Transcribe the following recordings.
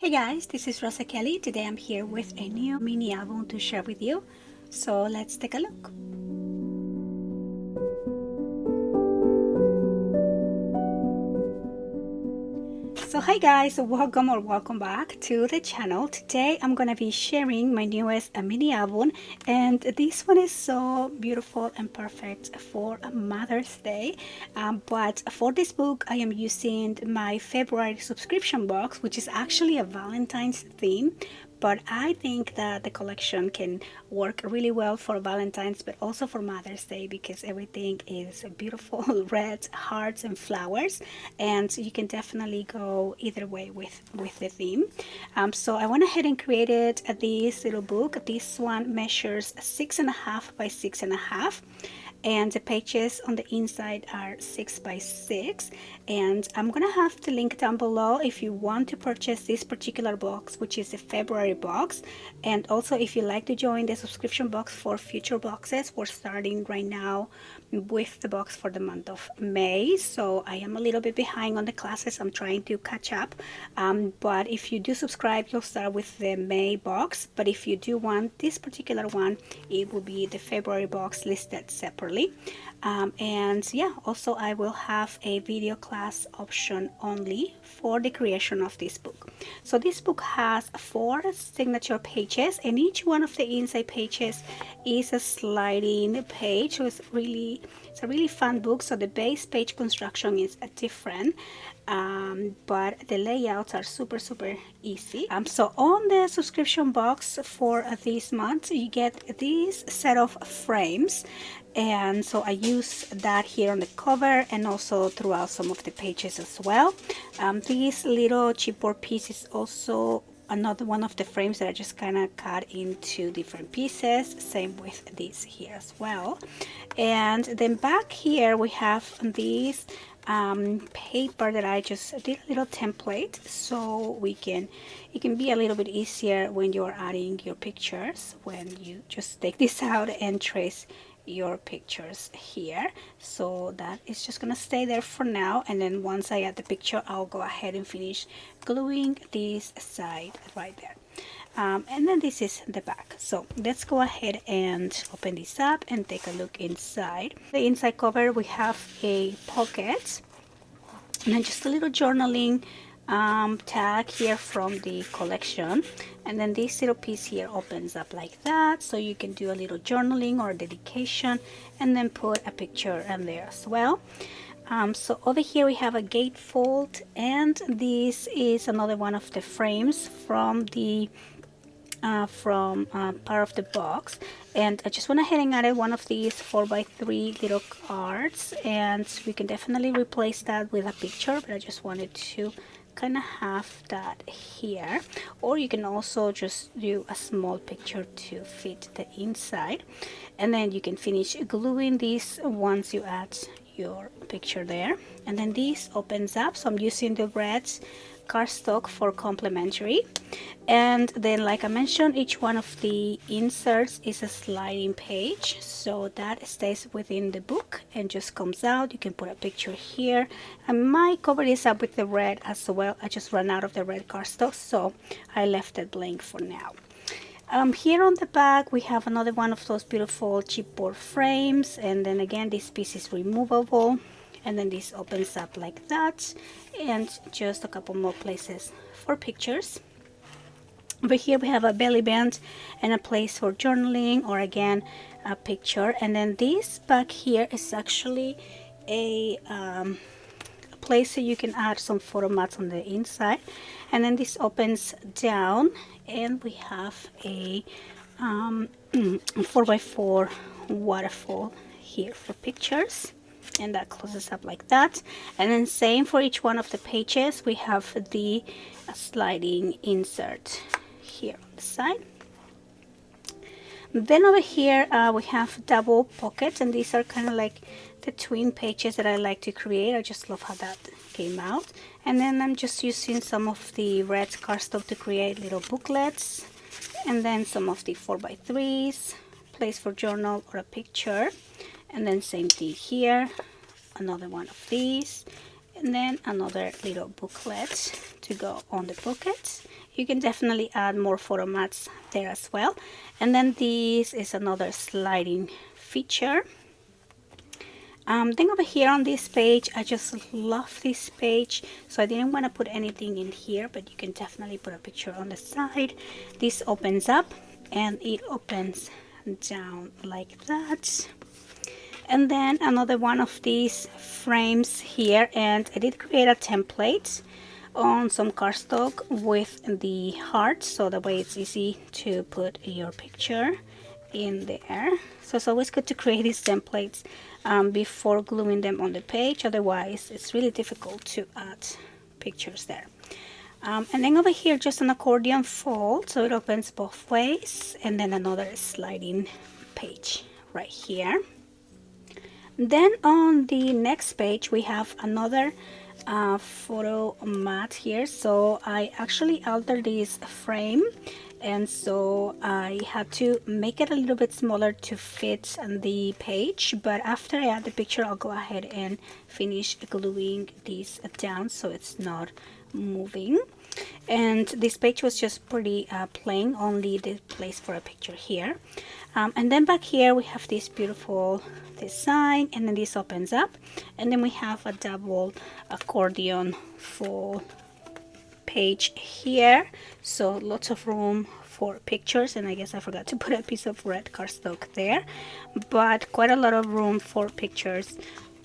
Hey guys, this is Rosa Kelly. Today I'm here with a new mini album to share with you. So let's take a look. So hi guys, welcome back to the channel. Today I'm gonna be sharing my newest mini album, and this one is so beautiful and perfect for Mother's Day. But for this book I am using my February subscription box, which is actually a Valentine's theme, but I think that the collection can work really well for Valentine's but also for Mother's Day because everything is beautiful red hearts and flowers, and you can definitely go either way with the theme. So I went ahead and created this little book. This one measures 6.5 by 6.5, and the pages on the inside are 6 by 6, and I'm gonna have the link down below if you want to purchase this particular box, which is the February box. And also if you like to join the subscription box for future boxes, we're starting right now with the box for the month of May, so I am a little bit behind on the classes. I'm trying to catch up, but if you do subscribe you'll start with the May box, but if you do want this particular one it will be the February box listed separately. And yeah, also I will have a video class option only for the creation of this book. So this book has 4 signature pages, and each one of the inside pages is a sliding page, so it's a really fun book. So the base page construction is different, but the layouts are super easy. So on the subscription box for this month you get this set of frames, and so I use that here on the cover and also throughout some of the pages as well. This little chipboard piece is also another one of the frames that I just kind of cut into different pieces. Same with this here as well. And then back here we have this paper that I just did a little template, so it can be a little bit easier when you're adding your pictures, when you just take this out and trace your pictures here. So that is just gonna stay there for now, and then once I add the picture I'll go ahead and finish gluing this side right there. And then this is the back. So let's go ahead and open this up and take a look inside. The inside cover we have a pocket and then just a little journaling tag here from the collection, and then this little piece here opens up like that, so you can do a little journaling or dedication and then put a picture in there as well. So over here we have a gatefold, and this is another one of the frames from the part of the box, and I just went ahead and added one of these 4x3 little cards, and we can definitely replace that with a picture, but I just wanted to kind of have that here, or you can also just do a small picture to fit the inside, and then you can finish gluing this once you add your picture there. And then this opens up, so I'm using the red cardstock for complementary, and then like I mentioned, each one of the inserts is a sliding page, so that stays within the book and just comes out. You can put a picture here. I might cover this up with the red as well. I just ran out of the red cardstock, so I left it blank for now. Here on the back we have another one of those beautiful chipboard frames, and then again this piece is removable, and then this opens up like that, and just a couple more places for pictures. Over here we have a belly band and a place for journaling, or again a picture. And then this back here is actually a place so you can add some photo mats on the inside, and then this opens down and we have a 4x4 waterfall here for pictures, and that closes up like that. And then same for each one of the pages, we have the sliding insert here on the side. Then over here we have double pockets, and these are kind of like the twin pages that I like to create. I just love how that came out. And then I'm just using some of the red cardstock to create little booklets, and then some of the 4x3s, place for journal or a picture. And then same thing here, another one of these, and then another little booklet to go on the pockets. You can definitely add more photo mats there as well. And then this is another sliding feature. Then over here on this page, I just love this page, so I didn't want to put anything in here, but you can definitely put a picture on the side. This opens up and it opens down like that. And then another one of these frames here, and I did create a template on some cardstock with the heart, so that way it's easy to put your picture in there. So it's always good to create these templates before gluing them on the page, otherwise it's really difficult to add pictures there. And then over here, just an accordion fold, so it opens both ways, and then another sliding page right here. Then on the next page we have another photo mat here, so I actually altered this frame, and so I had to make it a little bit smaller to fit the page, but after I add the picture I'll go ahead and finish gluing this down so it's not moving. And this page was just pretty plain, only the place for a picture here. And then back here we have this beautiful design, and then this opens up, and then we have a double accordion full page here, so lots of room for pictures. And I guess I forgot to put a piece of red cardstock there, but quite a lot of room for pictures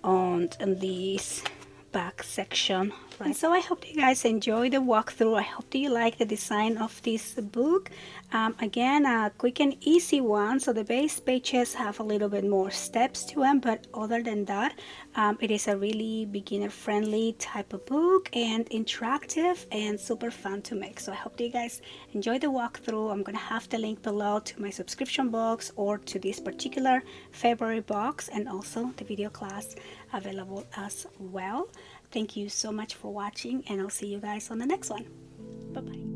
on this back section, right? And so I hope you guys enjoy the walkthrough. I hope that you like the design of this book. Again, a quick and easy one, so the base pages have a little bit more steps to them, but other than that, it is a really beginner friendly type of book, and interactive and super fun to make. So I hope that you guys enjoy the walkthrough. I'm gonna have the link below to my subscription box or to this particular February box, and also the video class available as well. Thank you so much for watching, and I'll see you guys on the next one. Bye bye.